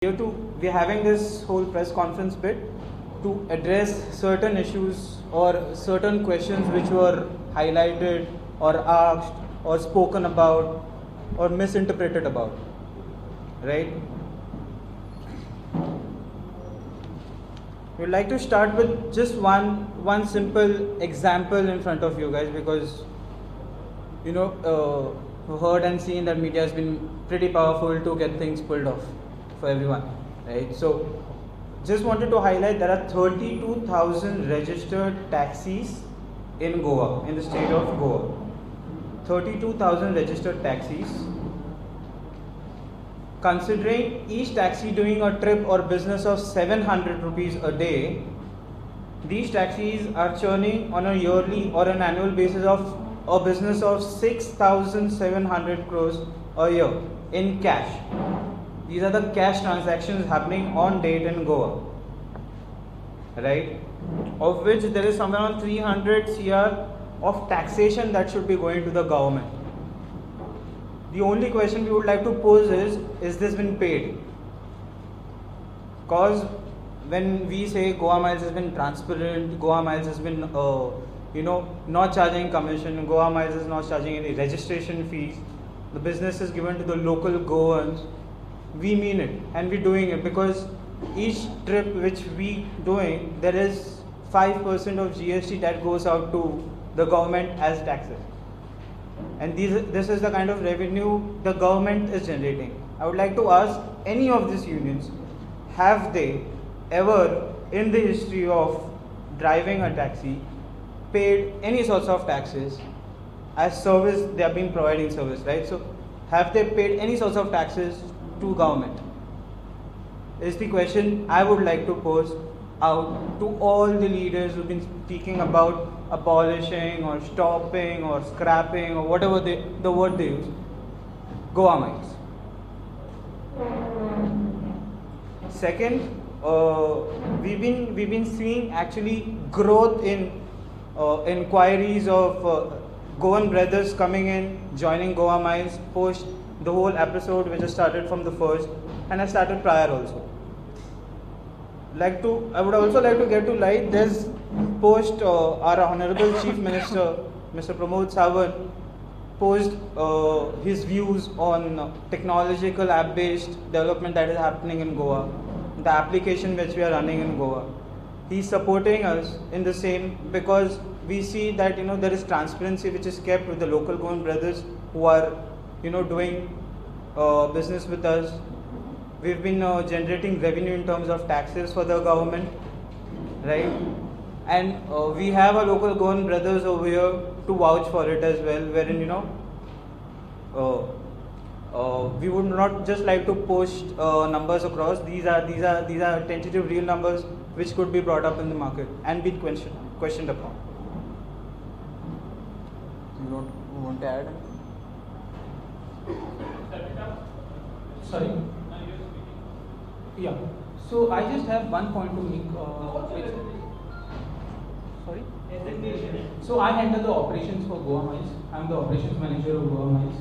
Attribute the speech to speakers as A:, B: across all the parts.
A: We're having this whole press conference bit to address certain issues or certain questions which were highlighted or asked or spoken about or misinterpreted about, right? We'd like to start with just one simple example in front of you guys, because we've heard and seen that media has been pretty powerful to get things pulled off for everyone, right? So just wanted to highlight there are 32,000 registered taxis in Goa, in the state of Goa. 32,000 registered taxis. Considering each taxi doing a trip or business of 700 rupees a day, these taxis are churning on a yearly or an annual basis of a business of 6,700 crores a year in cash. These are the cash transactions happening on date in Goa, right? Of which there is somewhere around 300 CR of taxation that should be going to the government. The only question we would like to pose is this been paid? Because when we say Goa Miles has been transparent, Goa Miles has been not charging commission, Goa Miles is not charging any registration fees, the business is given to the local Goans, we mean it, and we're doing it because each trip which we doing, there is 5% of GST that goes out to the government as taxes. And this is the kind of revenue the government is generating. I would like to ask any of these unions, have they ever in the history of driving a taxi paid any sorts of taxes as service? They have been providing service, right? So have they paid any sorts of taxes to government? Is the question I would like to pose out to all the leaders who've been speaking about abolishing or stopping or scrapping or whatever the word they use, Goa Miles. Second, we've been seeing actually growth in inquiries of Goan brothers coming in, joining Goa Miles post the whole episode which has started from the first and has started prior also. I would also like to get to light this post our Honorable Chief Minister Mr. Pramod Sawant posed his views on technological app-based development that is happening in Goa, the application which we are running in Goa. He's supporting us in the same because we see that there is transparency which is kept with the local Goan brothers who are doing business with us. We've been generating revenue in terms of taxes for the government, right? And we have our local Goan brothers over here to vouch for it as well, wherein we would not just like to post numbers across. These are tentative real numbers which could be brought up in the market and be questioned upon. You want to add?
B: Sorry? Yeah. So I just have one point to make. Sorry? So I handle the operations for Goa Miles. I'm the operations manager of Goa Miles,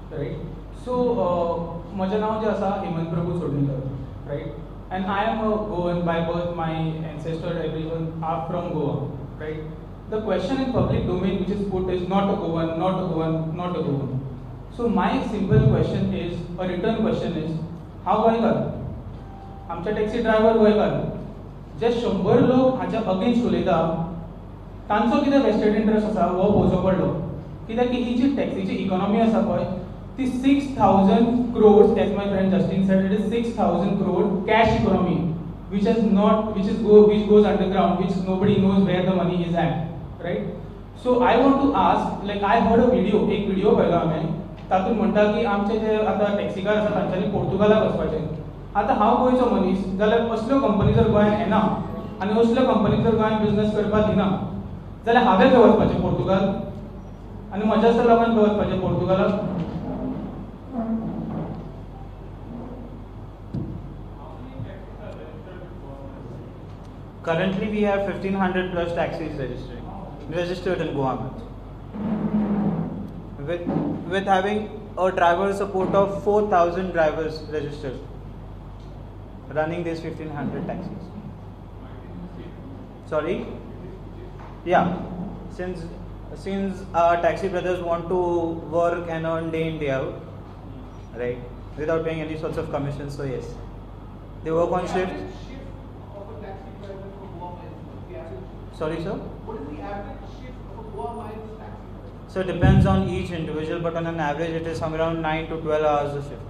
B: right? So माझे नाव जे आसा हेमंत प्रभू सोडणीकर, right? And I am a Goan by birth. My ancestors, everyone are from Goa, right? The question in public domain which is put is not a Goan, not a Goan, not a Goan. So my simple question is, a return question is, how गोंयकार? आमचे taxi driver गोंयकार जे 100 लोक हाच्या against उलयता तांचो कितें vested interest आसा हो पळोवचो पडलो, कित्याक की ही जी टॅक्सीची इकॉनॉमी आसा पळय ती 6,000 crores, as my friend Justin said, it is 6,000 crore cash economy which goes underground, which nobody knows where the money is at, right? So I want to ask, like I heard a video, एक video पळयलो हांवें, तातूंत म्हणटा की आमचे जे आतां taxi car आसा तांच्यांनी पोर्तुगालाक वचपाचें. आतां हांव गोंयचो मनीस जाल्यार असल्यो कंपनी जर गोंयांत येना आनी असल्यो कंपनीक जर गोंयांत बिझनेस करपाक दिना जाल्यार हांवें खंय वचपाचें पोर्तुगाल, आनी म्हज्याच लागून खंय वचपाचें पोर्तुगालाक?
A: Currently we have 1,500 plus taxis registered in Goa Miles, with having a driver support of 4,000 drivers registered. running these 1500 taxis. Sorry? Yeah. Since taxi brothers want to work and earn day in day out, right, without paying any sorts of commissions, so yes, they work on shift. Sorry, sir?
C: What is the average shift of a Goa Miles taxi driver?
A: So it depends on each individual, but on an average it is somewhere around 9 to 12 hours a shift.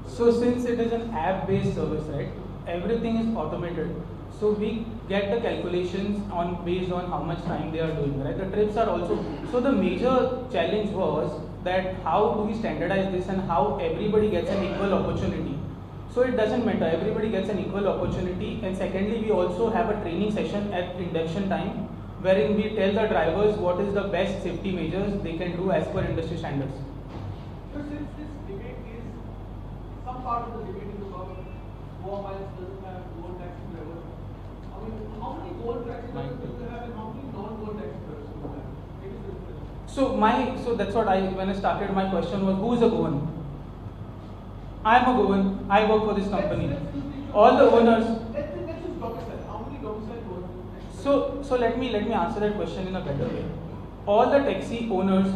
B: So since it is an app-based service, right, everything is automated. So we get the calculations on based on how much time they are doing, right? The trips are also. So the major challenge was that how do we standardize this and how everybody gets an equal opportunity. So it doesn't matter, everybody gets an equal opportunity. And secondly, we also have a training session at induction time, wherein we tell the drivers what is the best safety measures they can do as per industry standards.
C: So since this debate is, some part of the debate is about Goa Miles doesn't have Goa taxi drivers. I mean, how many Goa taxi drivers do you have and how many non-Goa taxi drivers do you have? Maybe this question.
B: So that's what when I started, my question was, who is a Goan? I am a Goan. I work for this company.
C: Let's do the-
B: All the owners.
C: Let's just domicile. How many domicile Goa?
B: So let me answer that question in a better way. All the taxi owners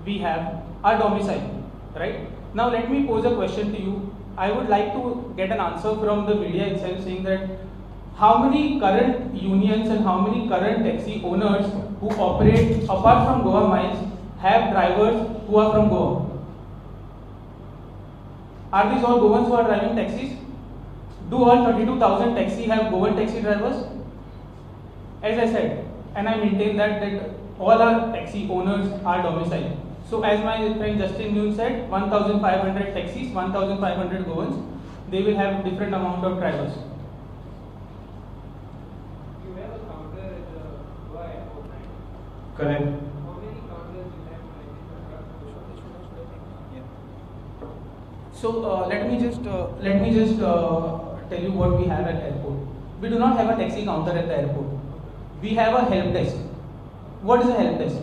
B: we have are domiciled, right? Now let me pose a question to you. I would like to get an answer from the media itself saying that how many current unions and how many current taxi owners who operate apart from Goa Miles have drivers who are from Goa? Are these all Goans who are driving taxis? Do all 32,000 taxi have Goan taxi drivers? As I said, and I maintain that all our taxi owners are domiciled. So as my friend Justin Noon said, 1,500 taxis, 1,500 Goans, they will have different amount of drivers.
C: You have a counter at the Goa airport, right?
A: Correct.
C: How many counters you have
B: So let me just tell you what we have at airport. We do not have a taxi counter at the airport. We have a help desk. What is a help desk?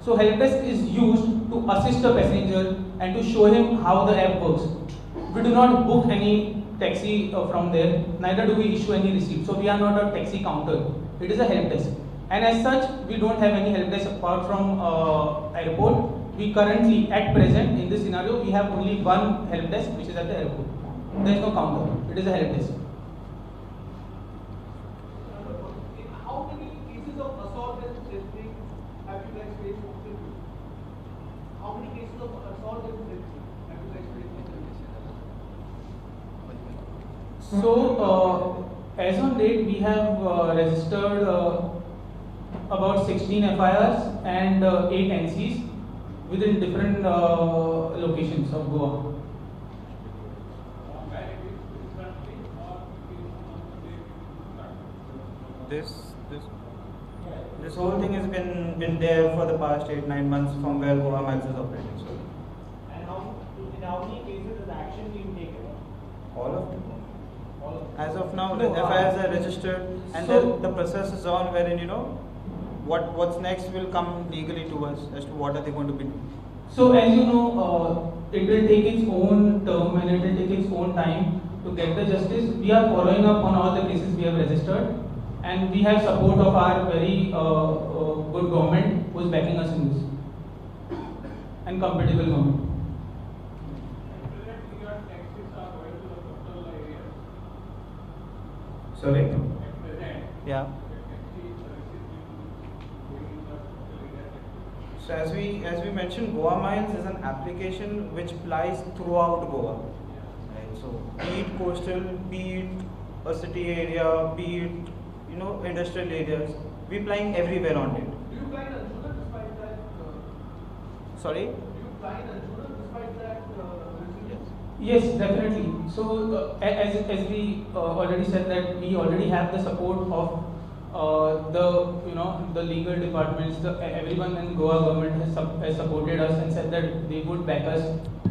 B: So help desk is used to assist a passenger and to show him how the app works. We do not book any taxi from there, neither do we issue any receipt. So we are not a taxi counter. It is a help desk. And as such, we don't have any help desk apart from airport. We currently, at present, in this scenario, we have only one help desk, which is at the airport. There is no counter. It is a help desk.
C: How many cases of assault and threatening have you guys faced? How many cases of assault and threatening have you guys faced?
B: So, as on date, we have registered about 16 FIRs and 8 NCs within different locations of Goa.
A: This whole thing has been there for the past 8-9 months from where Goa Miles is operating. So
C: And in how many cases is action being taken?
A: all of them.
C: All of them.
A: As of now,
B: No,
A: the FIRs are registered, and
B: so-
A: the process is on wherein what's next will come legally to us as to what are they going to be doing.
B: So, as you know, it will take its own term and it will take its own time to get the justice. We are following up on all the cases we have registered, and we have support of our very good government who is backing us in this, and compatible government.
A: Sorry? Yeah. So as we mentioned, Goa Miles is an application which applies throughout Goa. Right. So be it coastal, be it a city area, be it industrial areas, we're applying everywhere on it.
C: Do you fly in Anjuman despite that?
A: Sorry?
C: Do you fly in Anjuman despite that?
B: Yes, definitely. So, as we already said that we already have the support of the legal departments. Everyone in Goa government has supported us and said that they would back us.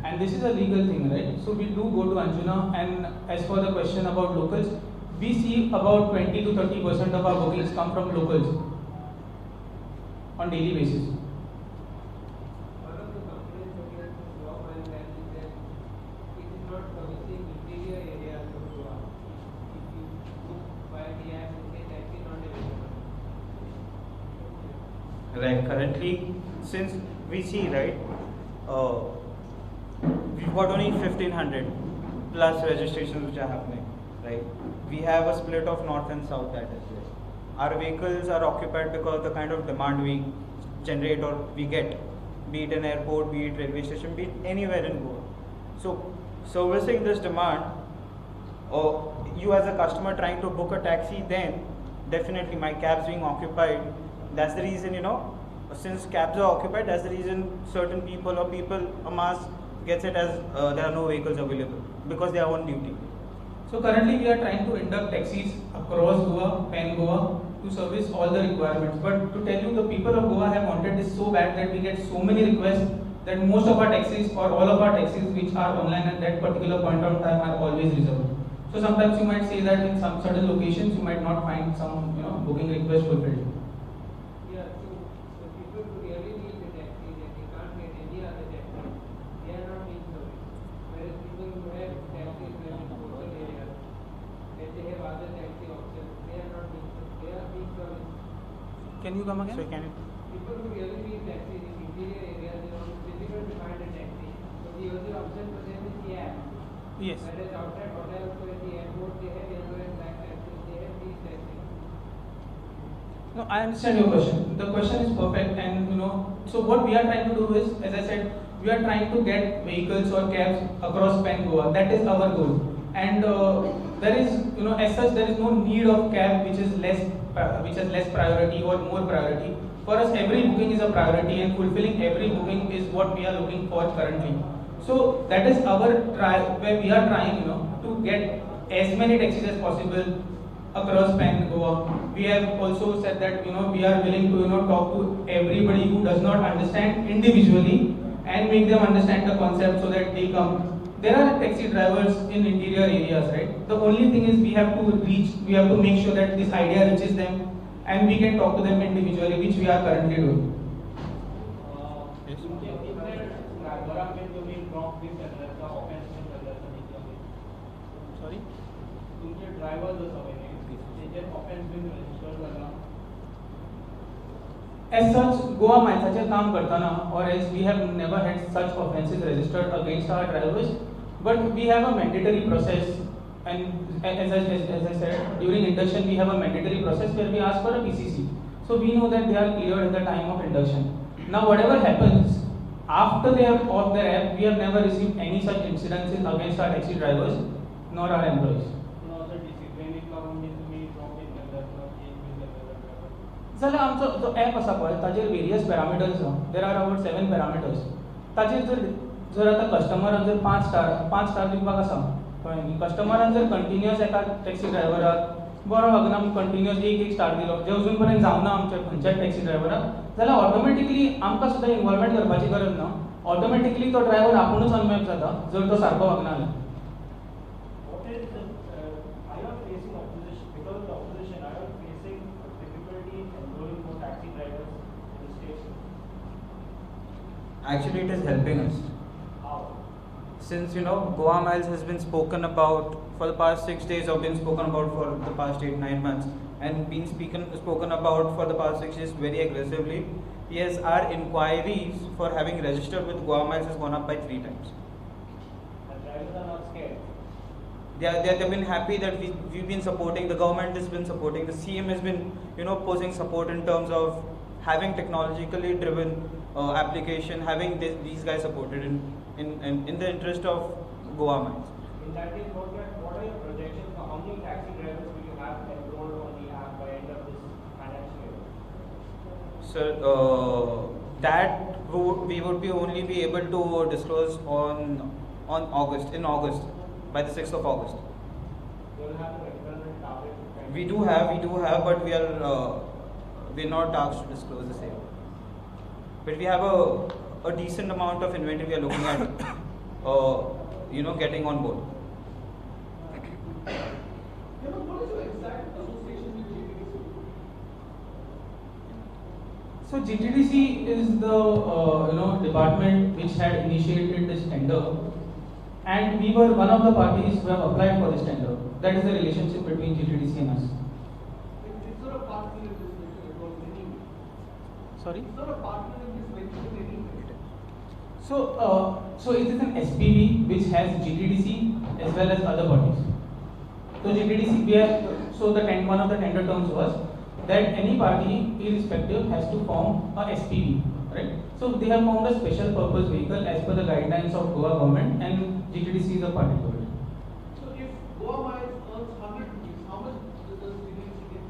B: And this is a legal thing, right? So we do go to Anjuna. And as for the question about locals, we see about 20 to 30% of our bookings come from locals on daily basis.
C: One of the complaints against Goa Miles is that it is not servicing interior areas
A: Right. Currently, since we see, right, uh, we've got only 1500 plus registrations which are happening, right? We have a split of north and south that is there. Our vehicles are occupied because the kind of demand we generate or we get, be it an airport, be it railway station, be it anywhere in Goa. So, servicing this demand, or you as a customer trying to book a taxi, then definitely my cabs being occupied. That's the reason, since cabs are occupied, that's the reason certain people or people, a mass, gets it as there are no vehicles available because they are on duty.
B: So currently we are trying to induct taxis across Goa, Pan Goa, to service all the requirements. But to tell you, the people of Goa have wanted this so bad that we get so many requests that most of our taxis or all of our taxis which are online at that particular point of time are always reserved. So sometimes you might say that in some certain locations you might not find some booking request fulfilled.
C: Yeah, so people who really need the taxi and they can't get any other taxi, they are not being serviced. Whereas people who have taxis in coastal areas and they have other taxi options, they are not being serviced. They are being serviced.
B: Can you come again?
A: So can you?
C: People who really need taxis in interior areas, it's difficult to find a taxi. So the only option for them is the app.
B: Yes.
C: Whereas outside hotels or at the airport, they have yellow and black taxis, they have these taxis.
B: No, I understand your question. The question is perfect, and so what we are trying to do is, as I said, we are trying to get vehicles or cabs across Pan Goa. That is our goal, and there is, as such, there is no need of cab which is less priority or more priority. For us, every booking is a priority, and fulfilling every booking is what we are looking for currently. So that is our try, where we are trying, to get as many taxis as possible across Pan Goa. We have also said that we are willing to talk to everybody who does not understand individually and make them understand the concept so that they come. There are taxi drivers in interior areas, right? The only thing is we have to make sure that this idea reaches them and we can talk to them individually, which we are currently doing.
A: Sorry?
C: तुमचे driver जसं त्याचे offence been register झाला.
B: As such, Goa Miles काम करताना, or as we have never had such offences registered against our drivers, but we have a mandatory process, and as I said, during induction we have a mandatory process where we ask for a PCC. So we know that they are cleared at the time of induction. Now whatever happens after they have off their app, we have never received any such incidences against our taxi drivers nor our employees. जाल्यार आमचो जो app आसा पळय ताचेर various parameters आसा. There are about 7 parameters. ताचेर जर आतां कस्टमरान जर 5 स्टार दिवपाक आसा कळ्ळें न्ही, कस्टमरान जर कंटिन्युअस एका टॅक्सी ड्रायव्हराक बरो वागना कंटिन्युअस एक स्टार दिलो, जे अजून पर्यंत जावना आमच्या खंयच्याच टॅक्सी ड्रायव्हराक, जाल्यार ऑटोमॅटिकली आमकां सुद्दां इन्वॉल्वमेंट करपाची गरज ना. ऑटोमॅटिकली तो ड्रायव्हर आपुणूच अनमॅप जाता जर तो सारको वागना जाल्यार.
A: Actually, it is helping us. Since Goa Miles has been spoken about for the past 6 days, or been spoken about for the past 8-9 months, and been spoken about for the past 6 years very aggressively. Yes, our inquiries for having registered with Goa Miles has gone up by 3 times.
C: And drivers are not scared.
A: They've been happy that we've been supporting. The government has been supporting. The CM has been posing support in terms of having technologically driven application, having these guys supported in the interest of Goa Miles.
C: In that case, what are your projections for how many taxi drivers will you have enrolled on the app by end of this financial year?
A: Sir, that we would only be able to disclose on August, by the 6th of August.
C: You will have the external target.
A: We do have, but we're not asked to disclose the same. But we have a decent amount of inventory we are looking at, getting on board.
C: What is your exact association with GTDC?
B: So GTDC is the department which had initiated this tender, and we were one of the parties who have applied for this tender. That is the relationship between GTDC and us.
C: It's not a party registration, it was winning.
B: Sorry?
C: It's not a partner in this venture in any way.
B: So it is an SPV which has GTDC as well as other bodies. So GTDC, one of the tender terms was that any party, irrespective, has to form a SPV, right? So they have formed a special purpose vehicle as per the guidelines of Goa government, and GTDC is a party to it.
C: So if Goa Miles earns 100 rupees, how much does GDC get?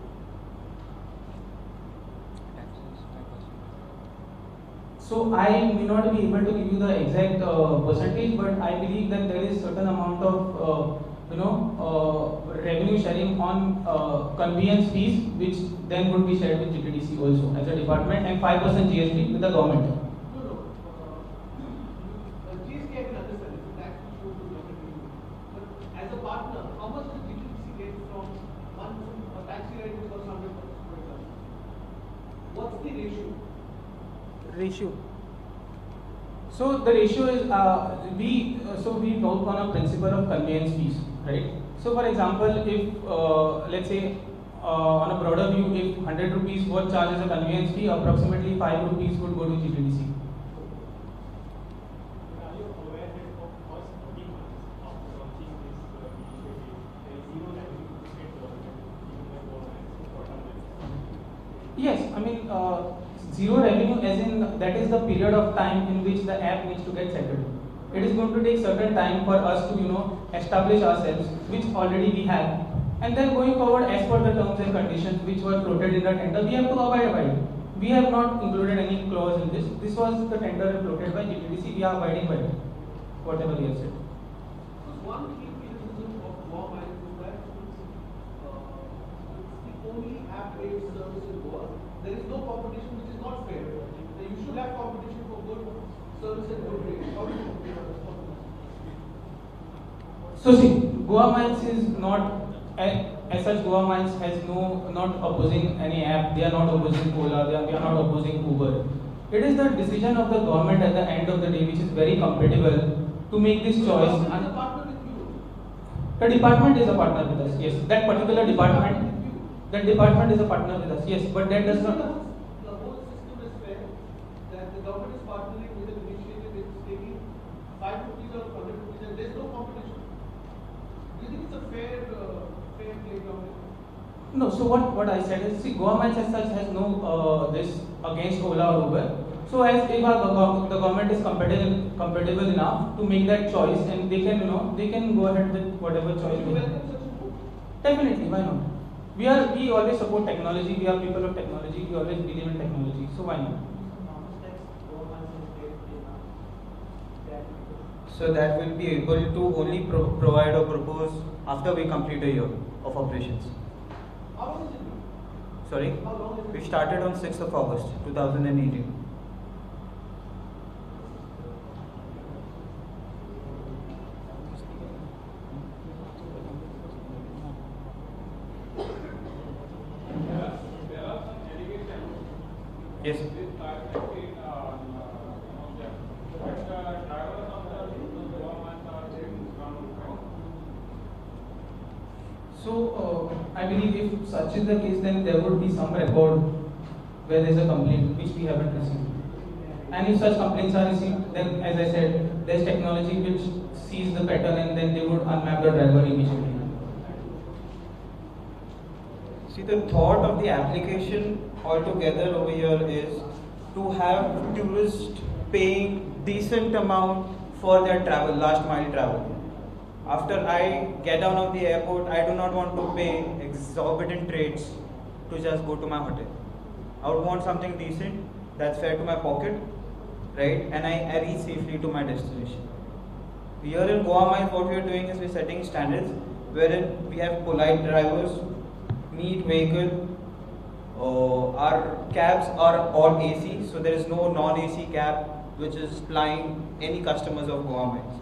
B: So I may not be able to give you the exact percentage, but I believe that there is certain amount of revenue sharing on conveyance fees, which then would be shared with GTDC also as a department, and 5% GST with the government.
C: No. GST I can understand, it's a tax issue to government. But as a partner, how much does GTDC get from a taxi ride which costs 100 for example? What's the ratio?
B: So the ratio is we work on a principle of conveyance fees, right? So for example, if let's say on a broader view, if 100 rupees was charged as a conveyance fee, approximately 5 rupees would go to GTDC.
D: Are you aware that for first 30 months after launching this initiative, there is zero revenue to state government, even by government for term.
B: Yes, I mean zero revenue as in that is the period of time in which the app needs to get settled. It is going to take certain time for us to establish ourselves, which already we have, and then going forward as per the terms and conditions which were floated in the tender, we have to abide by it. We have not included any clause in this. This was the tender floated by GTDC. We are abiding by it, whatever we have said.
C: Because one key criticism of Goa Miles is that it's the only app-based service in Goa. There is no competition, which is not fair. You should have competition for good service and good rates. How do you compare on this?
B: So see, Goa Miles is not, as such Goa Miles has not opposing any app, they are not opposing Ola, we are not opposing Uber. It is the decision of the government at the end of the day which is very compatible to make this choice.
C: The government is a partner with you.
B: The department is a partner with us, yes. That particular department is a partner with us, yes, but that does not.
C: The whole system is fair, that the government is partnering with an initiative that is taking 5 rupees or 100 rupees and there is no competition. Do you think it's a fair playground?
B: No, so what I said is, see, Goa Miles as such has no this against Ola or Uber. So as if the government is compatible enough to make that choice, and they can go ahead with whatever choice
C: Do
B: they
C: you
B: have.
C: welcome such a move?
B: Definitely, why not? We always support technology. We are people of technology. We always believe in technology. So why not?
A: So that will be able to only provide or propose after we complete a year of operations.
C: How long is it?
A: Sorry?
C: How long is it?
A: We started on 6th of August 2018.
D: There are some allegations.
A: Yes.
D: This targeted among them. But drivers of the Goa Miles are getting grounded.
B: So I believe if such is the case, then there would be some record where there is a complaint which we haven't received. And if such complaints are received, then as I said, there is technology which sees the pattern and then they would unmap the driver immediately.
A: See, the thought of the application altogether over here is to have tourists paying decent amount for their travel, last mile travel. After I get down of the airport, I do not want to pay exorbitant rates to just go to my hotel. I would want something decent that's fair to my pocket, right? And I reach safely to my destination. Here in Goa Miles, what we are doing is we're setting standards wherein we have polite drivers, neat vehicle. Our cabs are all AC, so there is no non-AC cab which is plying any customers of Goa Miles.